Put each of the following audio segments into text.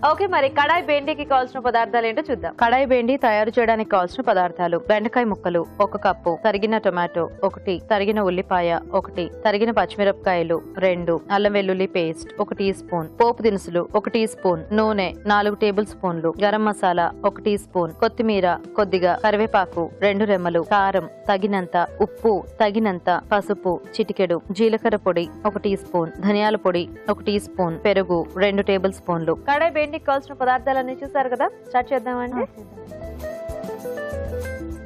Okay మరి కడాయి బెండికి కావాల్సిన పదార్థాలు ఏంటో చూద్దాం. కడాయి బెండి తయారు చేయడానికి కావాల్సిన పదార్థాలు: బెండకాయ ముక్కలు 1 కప్పు, తరిగిన టొమాటో 1, తరిగిన ఉల్లిపాయ 1, తరిగిన పచ్చిమిరపకాయలు 2, అల్లం వెల్లుల్లి పేస్ట్ 1 టీ స్పూన్, పోపు దినుసులు 1 టీ స్పూన్, నూనె 4 టేబుల్ స్పూన్లు, గరం మసాలా 1 టీ స్పూన్, కొత్తిమీర కొద్దిగా, కరివేపాకు 2 రెమ్మలు, కారం తగినంత, ఉప్పు తగినంత, పసుపు చిటికెడు, జీలకర్ర పొడి 1 టీ స్పూన్, ధనియాల పొడి 1 టీ స్పూన్, పెరుగు 2 టేబుల్ స్పూన్లు. కడాయి బెండికి కావాల్సిన పదార్థాలన్నీ చూసారు కదా, స్టార్ట్ చేద్దామండి.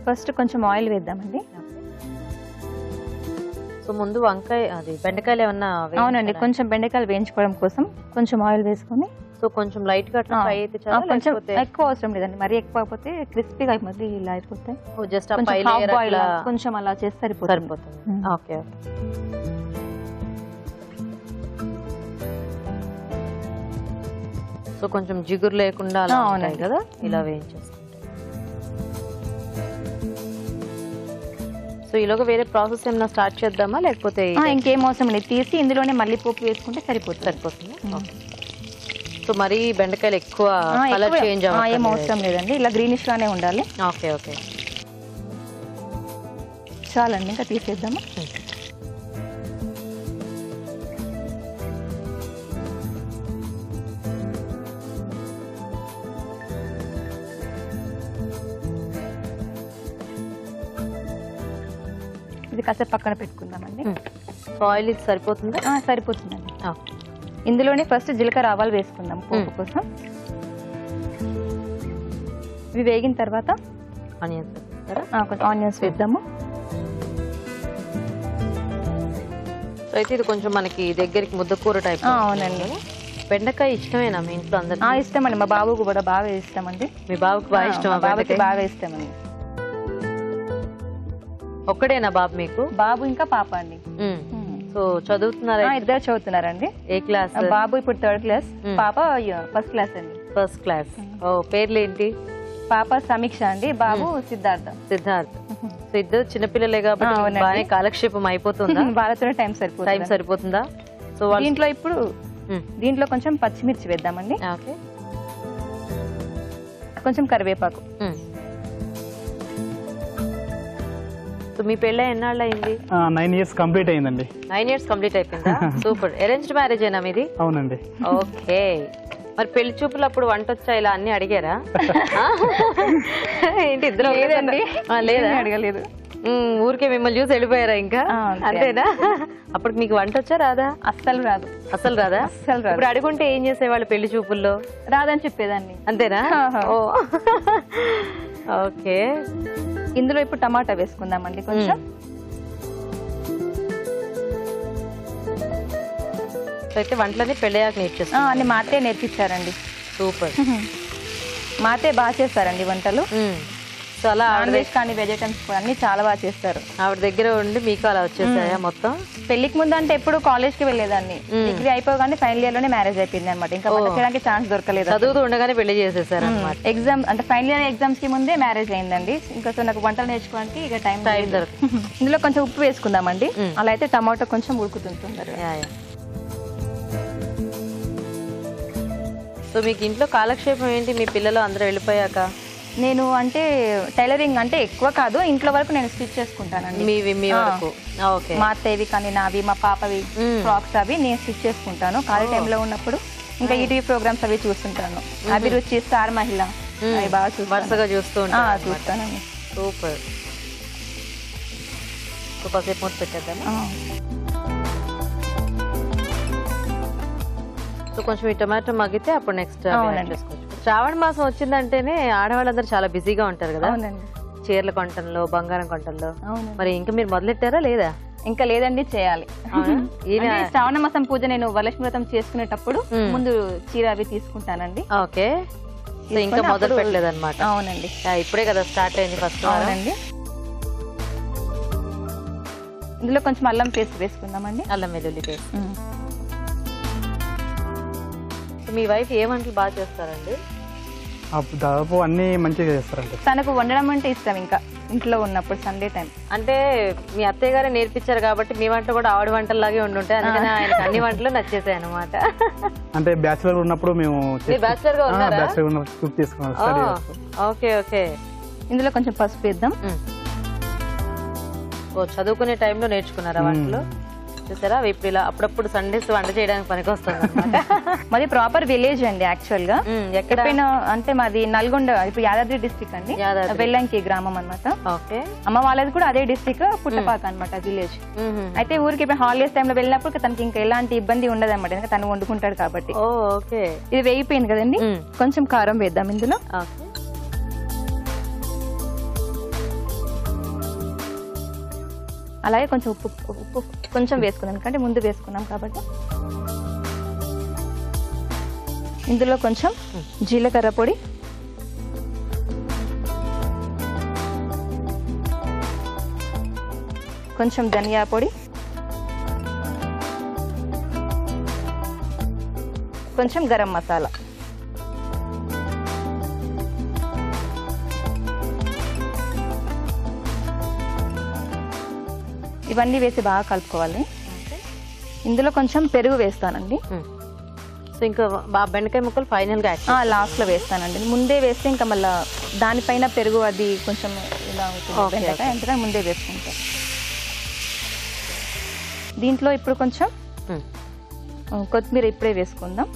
ఫస్ట్ కొంచెం ఆయిల్ వేద్దామండి. సో ముందు వంకాయ అది బెండకాయలు ఏమన్నా? అవునండి, కొంచెం బెండకాయలు వేయించుకోవడం కోసం కొంచెం ఆయిల్ వేసుకొని, సో కొంచెం లైట్ గా ఫ్రై అయితే చాలా, కొంచెం ఎక్కువ అవసరం లేదండి, మరి ఎక్కువ అయిపోతే క్రిస్పీగా అయిపోతే ఇలా అయిపోతాయి. జస్ట్ కొంచెం అలా చేస్తే సరిపోతుంది. ఓకే. సో కొంచెం జిగురు లేకుండా అలా ఉంటాయి కదా, ఇలా వేయించేసుకుంటాం. సో ఈలోగా వేరే ప్రాసెస్ ఏమైనా స్టార్ట్ చేద్దామా, లేకపోతే ఇంకేం అవసరం లేదు, తీసి ఇందులోనే మళ్ళీ పోపు వేసుకుంటే సరిపోతుంది. సో మరి బెండకాయలు ఎక్కువ కలర్ చేంజ్ ఏం అవసరం లేదండి, ఇలా గ్రీనిష్ గానే ఉండాలి. ఓకే ఓకే చాలండి, ఇంకా తీసేద్దామా. ఇది కాసేపు పక్కన పెట్టుకుందామండి. ఆయిల్ ఇది సరిపోతుందా? సరిపోతుందండి. ఇందులోనే ఫస్ట్ జీలకర్ర ఆవాలు వేసుకుందాం పోపు కోసం. ఇవి వేగిన తర్వాత కొంచెం ఆనియన్స్ వేద్దాము. అయితే ఇది కొంచెం మనకి దగ్గరికి ముద్దకూర టైప్. అవునండి. బెండకాయ ఇష్టమేనా మీ ఇంట్లో అందరికి? ఇష్టం అండి, మా బాబుకు కూడా బాగా ఇష్టం అండి. మీ బాబుకి బాగా ఇష్టం? బాబుకి బాగా ఇష్టం అండి. ఒక్కడేనా బాబు మీకు? బాబు ఇంకా పాప అండి. సో చదువుతున్నారా? ఇద్దరు చదువుతున్నారండి. ఏ క్లాస్? బాబు ఇప్పుడు 3rd క్లాస్, పాప 1st క్లాస్ అండి. 1st class. ఓ, పేర్లు ఏంటి? పాప సమీక్ష అండి, బాబు సిద్ధార్థ. సో ఇద్దరు చిన్నపిల్లలే కాబట్టి బాగానే కాలక్షేపం అయిపోతుందా? వాళ్ళతోనే టైం సరిపోతుందా? సో దీంట్లో ఇప్పుడు దీంట్లో కొంచెం పచ్చిమిర్చి వేద్దామండి. కొంచెం కరివేపాకు. సో మీ పెళ్ళి ఎన్నాళ్ళు అయింది? 9 years కంప్లీట్ అయిందండి. 9 years కంప్లీట్ అయిపోయిందా? సూపర్. అరేంజ్డ్ మ్యారేజ్ అయినా మీది? అవునండి. ఓకే. మరి పెళ్లి చూపులు అప్పుడు వంట వచ్చా ఇలా అన్ని అడిగారా? ఏంటి ఇద్దరు? లేదా, అడగలేదు. ఊరికే మిమ్మల్ని చూసి వెళ్ళిపోయారా ఇంకా? అంతేనా? అప్పుడు మీకు వంట వచ్చా రాదా? అస్సలు రాదు. అసలు రాదా? ఇప్పుడు అడుగుంటే ఏం చేసేవాళ్ళు పెళ్లి చూపుల్లో? రాదని చెప్పేదాన్ని. అంతేనా? ఓ ఓకే. ఇందులో ఇప్పుడు టమాటా వేసుకుందామండి కొంచెం. అయితే వంటలని పెళ్ళయ్యాక నేర్చేస్తాను అన్ని మా అత్తయ్య నేర్పించారండి. సూపర్. మా అత్తయ్య బాగా చేస్తారండి వంటలు. సో అలా నాన్ వెజ్ కానీ వెజిటేబుల్స్ అన్ని చాలా బాగా చేస్తారు. ఆవిడ దగ్గర ఉండి మీకు అలా వచ్చేసాయా మొత్తం? పెళ్లికి ముందు అంటే ఎప్పుడు కాలేజ్ కి వెళ్ళేదాన్ని. డిగ్రీ అయిపోగానే ఫైనల్ ఇయర్ లోనే మ్యారేజ్ అయిపోయింది అనమాట. ఇంకా వంట చేయడానికి ఛాన్స్ దొరకలేదు. చదువుతూ ఉండగానే పెళ్లి చేసేసారు అనమాట. ఎగ్జామ్ అంటే ఫైనల్ ఇయర్ ఎగ్జామ్స్ కి ముందే మ్యారేజ్ అయిందండి. ఇంకా సో నాకు వంటలు నేర్చుకోవడానికి ఇక టైం దొరకదు. ఇందులో కొంచెం ఉప్పు వేసుకుందామండి. అలా అయితే టమాటో కొంచెం ఉడుకుతుంటారు. సో మీకు ఇంట్లో కాలక్షేపం ఏంటి మీ పిల్లలు అందరూ వెళ్ళిపోయాక? నేను అంటే టైలరింగ్ అంటే ఎక్కువ కాదు, ఇంట్లో వరకు నేను స్టిచ్ చేసుకుంటానండి. మీ వరకు? ఓకే. మా అత్తయ్యవి కానీ నావి, మా పాపవి ఫ్రాక్స్ అవి నేను స్టిచ్ చేసుకుంటాను ఖాళీ టైంలో ఉన్నప్పుడు. ఇంకా ఈటీవీ ప్రోగ్రామ్స్ అవి చూస్తుంటాను. అభిరుచి, స్టార్ మహిళ అవి బాగా వరుసగా చూస్తానండి. సూపర్. కాసేపు మూత పెట్టేద్దాం. సో కొంచెం ఈ టమాటో మగ్గితే అప్పుడు నెక్స్ట్ చేసుకోవచ్చు. శ్రావణ మాసం వచ్చిందంటేనే ఆడవాళ్ళందరూ చాలా బిజీగా ఉంటారు కదా, చీరల కొంటంలో, బంగారం కొంటంలో. మరి ఇంకా మీరు మొదలెట్టారా లేదా? ఇంకా లేదండి, చేయాలి. శ్రావణ మాసం పూజ నేను వరలక్ష్మి వ్రతం చేసుకునేటప్పుడు ముందు చీర అవి తీసుకుంటానండి. ఓకే. ఇంకా మొదలు పెట్టలేదు అనమాట? అవునండి, ఇప్పుడే కదా స్టార్ట్ అయింది ఫస్ట్. అవునండి. ఇందులో కొంచెం అల్లం పేస్ట్ వేసుకుందామండి. అల్లం వెల్లుల్లి పేస్ట్. మీ వైఫ్ ఏ వంటలు బాగా చేస్తారండి? దాదాపు అన్ని మంచిగా చేస్తారండి. తనకు వండడం అంటే ఇష్టం, ఇంకా ఇంట్లో ఉన్నప్పుడు సండే టైం. అంటే మీ అత్తయ్య గారే నేర్పించారు కాబట్టి మీ వంట కూడా ఆవిడ వంటల్లాగే ఉండుంటాయి, అందుకని ఆయనకి అన్ని వంటలు నచ్చేసాయి అనమాట. అంటే బ్యాచులర్ ఉన్నప్పుడు మేము బ్యాచులర్ గా ఉన్నారా? బ్యాచులర్ ఉన్నప్పుడు కుక్ చేసుకున్నాం. Okay okay. ఇందులో కొంచెం పసుపు వేద్దాం. ఓ చదువుకునే టైంలో నేర్చుకున్నారా వంటలు? చూసారా ఇప్పుడు ఇలా అప్పుడప్పుడు సండేస్ వంట చేయడానికి పనికి వస్తుంది అనమాట. మాది ప్రాపర్ విలేజ్ అండి యాక్చువల్ గా. ఎక్కడ అంటే మాది నల్గొండ, ఇప్పుడు యాదాద్రి డిస్ట్రిక్ట్ అండి, వెల్లంకి గ్రామం అనమాట. ఓకే. అమ్మ వాళ్ళది కూడా అదే డిస్ట్రిక్ట్, పుట్టపాక అనమాట విలేజ్. అయితే ఊరికి ఇప్పుడు హాలిడేస్ టైంలో వెళ్ళినప్పుడు తనకి ఇంకా ఎలాంటి ఇబ్బంది ఉండదు అనమాట, ఎందుకంటే తను వండుకుంటాడు కాబట్టి. ఓకే. ఇది వేగిపోయింది కదండి, కొంచెం కారం వేద్దాం ఇందులో. అలాగే కొంచెం ఉప్పు కొంచెం వేసుకుందాం, ఎందుకంటే ముందు వేసుకున్నాం కాబట్టి. ఇందులో కొంచెం జీలకర్ర పొడి, కొంచెం ధనియా పొడి, కొంచెం గరం మసాలా, ఇవన్నీ వేసి బాగా కలుపుకోవాలి. ఇందులో కొంచెం పెరుగు వేస్తానండి. సో ఇంకా బెండకాయ ముక్కలు ఫైనల్ గా లాస్ట్ లో వేస్తానండి. ముందే వేస్తే ఇంకా మళ్ళీ దానిపైన పెరుగు అది కొంచెం ఇలా అవుతుంది బెండకాయ, అందుకని ముందే వేసుకుంటాం. దీంట్లో ఇప్పుడు కొంచెం కొత్తిమీర ఇప్పుడే వేసుకుందాం.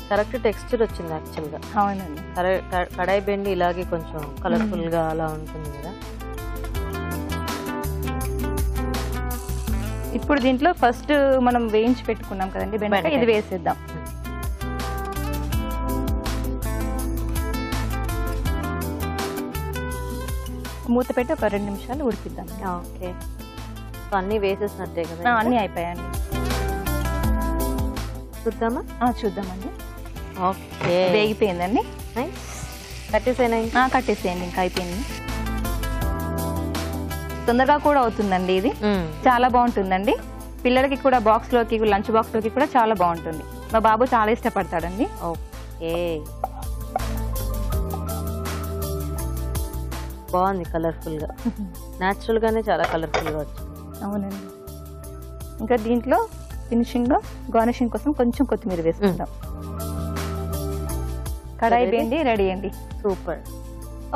కరెక్ట్ టెక్స్చర్ వచ్చింది యాక్చువల్ గా. అవునండి. కడాయి బెండి ఇలాగే కొంచెం కలర్ఫుల్ గా అలా ఉంటుంది కదా. ఇప్పుడు దీంట్లో ఫస్ట్ మనం వేయించి పెట్టుకున్నాం కదండి బెండకాయ, ఇది వేసేద్దాం. మూత పెట్టి ఒక 2 నిమిషాలు ఉడికిద్దాం. ఓకే. అన్ని వేసేసినట్టే కదా? అన్ని అయిపోయాయండి. చూద్దామా? చూద్దామండి. ఓకే, వేగిపోయిందండి. కట్టేసేనా? కట్టేసేయండి, ఇంకా అయిపోయింది. తొందరగా కూడా అవుతుందండి ఇది, చాలా బాగుంటుందండి. పిల్లలకి కూడా బాక్స్ లోకి, లంచ్ బాక్స్ లోకి కూడా చాలా బాగుంటుంది. మా బాబు చాలా ఇష్టపడతాడండి. ఓకే, బాగుంది కలర్ఫుల్ గా. న్యాచురల్ గానే చాలా కలర్ఫుల్ గా వచ్చింది. అవునండి. ఇంకా దీంట్లో ఫినిషింగ్ గా గార్నిషింగ్ కోసం కొంచెం కొత్తిమీర వేసుకుందాం. కడాయి బెండి రెడీ అండి. సూపర్.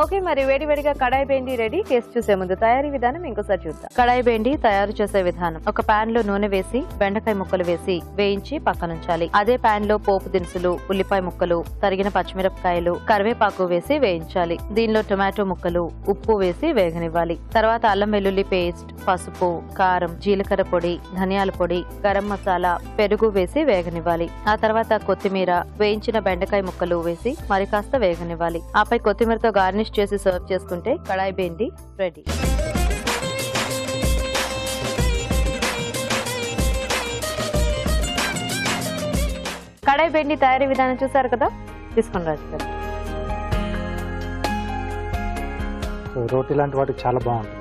ఓకే, మరి వేడివేడిగా కడాయి బెండి రెడీ. టేస్ట్ చూసే ముందు తయారీ విధానం ఇంకోసారి చూద్దాం. కడాయి బెండి తయారు చేసే విధానం: ఒక పాన్ లో నూనె వేసి బెండకాయ ముక్కలు వేసి వేయించి పక్కనుంచాలి. అదే పాన్ లో పోపు దినుసులు, ఉల్లిపాయ ముక్కలు, తరిగిన పచ్చిమిరపకాయలు, కరివేపాకు వేసి వేయించాలి. దీనిలో టొమాటో ముక్కలు, ఉప్పు వేసి వేగనివ్వాలి. తర్వాత అల్లం వెల్లుల్లి పేస్ట్, పసుపు, కారం, జీలకర్ర పొడి, ధనియాల పొడి, గరం మసాలా, పెరుగు వేసి వేగనివ్వాలి. ఆ తర్వాత కొత్తిమీర, వేయించిన బెండకాయ ముక్కలు వేసి మరి కాస్త వేగనివ్వాలి. ఆపై కొత్తిమీరతో గార్నిష్ చేసి సర్వ్ చేసుకుంటే కడాయి బెండి రెడీ. కడాయి బెండి తయారీ విధానం చూసారు కదా, తీసుకొని రాజు గారు. రోటీ లాంటి వాటికి చాలా బాగుంటుంది.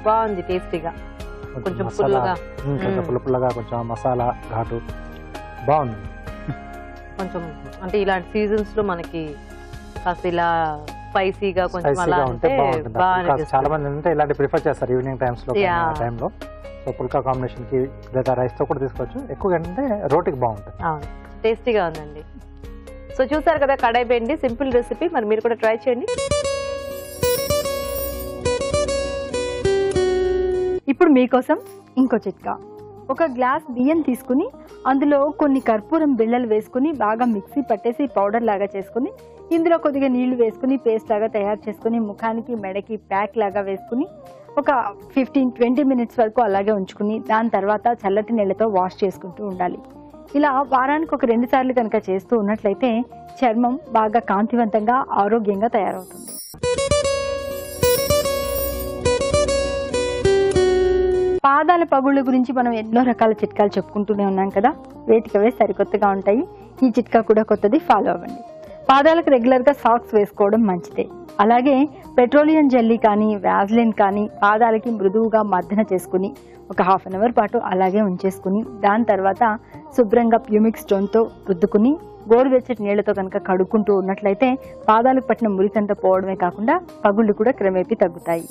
బాగుంది, టేస్టీగా, కొంచెం పుల్లగా, కొంచెం పుల్లగా, కొంచెం మసాలా ఘాటు బాగుంది. కొంచెం అంటే ఇలాంటి సీజన్స్ లో మనకి కాస్త ఇలా స్పైసీగా కొంచెం అలా ఉంటే బాగుంటుంది. చాలా మంది అంటే ఇలాంటి ప్రిఫర్ చేస్తారు ఈవినింగ్ టైమ్స్ లో, టైంలో. సో పుల్కా కాంబినేషన్ కి లేదా రైస్ తో కూడా తీసుకోవచ్చు. ఎక్కువగా ఏంటంటే రోటీకి బాగుంటుంది. టేస్టీగా ఉందండి. సో చూసారు కదా కడాయి బెండి, సింపుల్ రెసిపీ. మరి మీరు కూడా ట్రై చేయండి. ఇప్పుడు మీకోసం ఇంకో చిట్కా. ఒక గ్లాస్ బియ్యం తీసుకుని అందులో కొన్ని కర్పూరం బిళ్ళలు వేసుకుని బాగా మిక్సీ పట్టేసి పౌడర్ లాగా చేసుకుని ఇందులో కొద్దిగా నీళ్లు వేసుకుని పేస్ట్ లాగా తయారు చేసుకుని ముఖానికి మెడకి ప్యాక్ లాగా వేసుకుని ఒక 15-20 మినిట్స్ వరకు అలాగే ఉంచుకుని దాని తర్వాత చల్లటి నీళ్ళతో వాష్ చేసుకుంటూ ఉండాలి. ఇలా వారానికి ఒక 2 సార్లు కనుక చేస్తూ ఉన్నట్లయితే చర్మం బాగా కాంతివంతంగా ఆరోగ్యంగా తయారవుతుంది. పాదాల పగుళ్ళ గురించి మనం ఎన్నో రకాల చిట్కాలు చెప్పుకుంటూనే ఉన్నాం కదా, వేటికవే సరికొత్తగా ఉంటాయి. ఈ చిట్కా కూడా కొత్తది, ఫాలో అవ్వండి. పాదాలకు రెగ్యులర్గా సాక్స్ వేసుకోవడం మంచిదే. అలాగే పెట్రోలియం జెల్లీ కానీ వ్యాజ్లిన్ కానీ పాదాలకి మృదువుగా మర్దన చేసుకుని ఒక హాఫ్ అన్ అవర్ పాటు అలాగే ఉంచేసుకుని దాని తర్వాత శుభ్రంగా ప్యూమిక్ స్టోన్తో రుద్దుకుని గోరువెచ్చటి నీళ్లతో కనుక కడుక్కుంటూ ఉన్నట్లయితే పాదాలకు పట్టిన మురికంతా పోవడమే కాకుండా పగుళ్ళు కూడా క్రమేపీ తగ్గుతాయి.